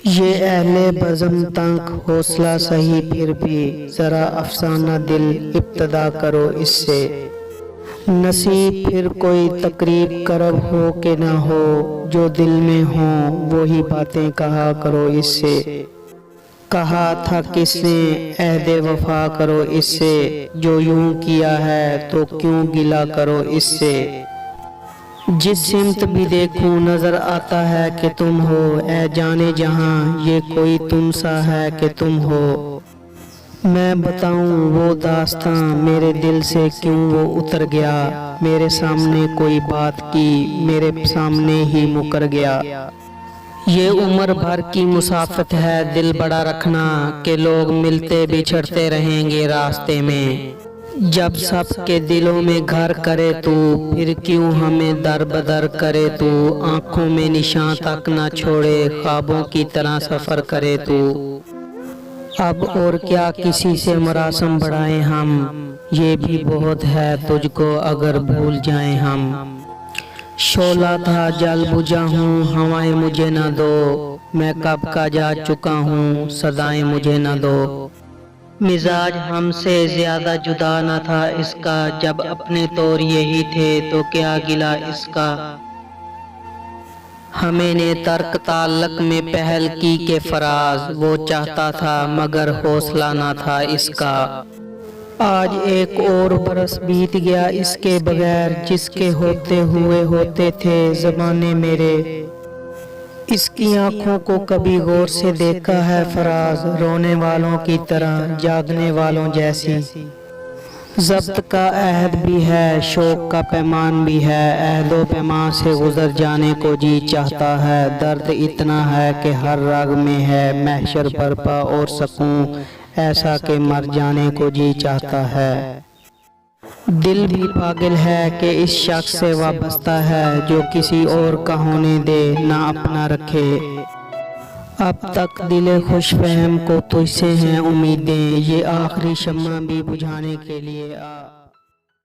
یہ اہل بزم تنگ حوصلہ صحیح پھر بھی ذرا افسانہ دل ابتدا کرو اس سے۔ نصیب پھر کوئی تقریب کرب ہو کہ نہ ہو، جو دل میں ہوں وہی باتیں کہا کرو اس سے۔ کہا تھا کس نے عہد وفا کرو اس سے، جو یوں کیا ہے تو کیوں گلہ کرو اس سے۔ جس سمت بھی دیکھوں نظر آتا ہے کہ تم ہو، اے جانے جہاں یہ کوئی تم سا ہے کہ تم ہو۔ میں بتاؤں وہ داستاں میرے دل سے کیوں وہ اتر گیا، میرے سامنے کوئی بات کی میرے سامنے ہی مکر گیا۔ یہ عمر بھر کی مسافت ہے دل بڑا رکھنا، کہ لوگ ملتے بچھڑتے رہیں گے راستے میں۔ جب سب کے دلوں میں گھر کرے تو پھر کیوں ہمیں در بدر کرے تو، آنکھوں میں نشاں تک نہ چھوڑے خوابوں کی طرح سفر کرے تو۔ اب اور کیا کسی سے مراسم بڑھائیں ہم، یہ بھی بہت ہے تجھ کو اگر بھول جائیں ہم۔ شعلہ تھا جل بجھا ہوں ہوائیں مجھے نہ دو، میں کب کا جا چکا ہوں صدائیں مجھے نہ دو۔ مزاج ہم سے زیادہ جدا نہ تھا اس کا، جب اپنے طور یہی تھے تو کیا گلہ اس کا۔ ہمیں نے ترک تعلق میں پہل کی کہ فراز، وہ چاہتا تھا مگر حوصلہ نہ تھا اس کا۔ آج ایک اور برس بیت گیا اس کے بغیر، جس کے ہوتے ہوئے ہوتے تھے زمانے میرے۔ اس کی آنکھوں کو کبھی غور سے دیکھا ہے فراز، رونے والوں کی طرح جاگنے والوں جیسی۔ ضبط کا عہد بھی ہے شوق کا پیمان بھی ہے، عہد و پیمان سے گزر جانے کو جی چاہتا ہے۔ درد اتنا ہے کہ ہر رگ میں ہے محشر برپا اور سکون ایسا کہ مر جانے کو جی چاہتا ہے۔ دل بھی پاگل ہے کہ اس شخص سے وابستہ ہے، جو کسی اور کا ہونے دے نہ اپنا رکھے۔ اب تک دل خوش فہم کو تجھ سے ہیں امیدیں، یہ آخری شمع بھی بجھانے کے لیے آ۔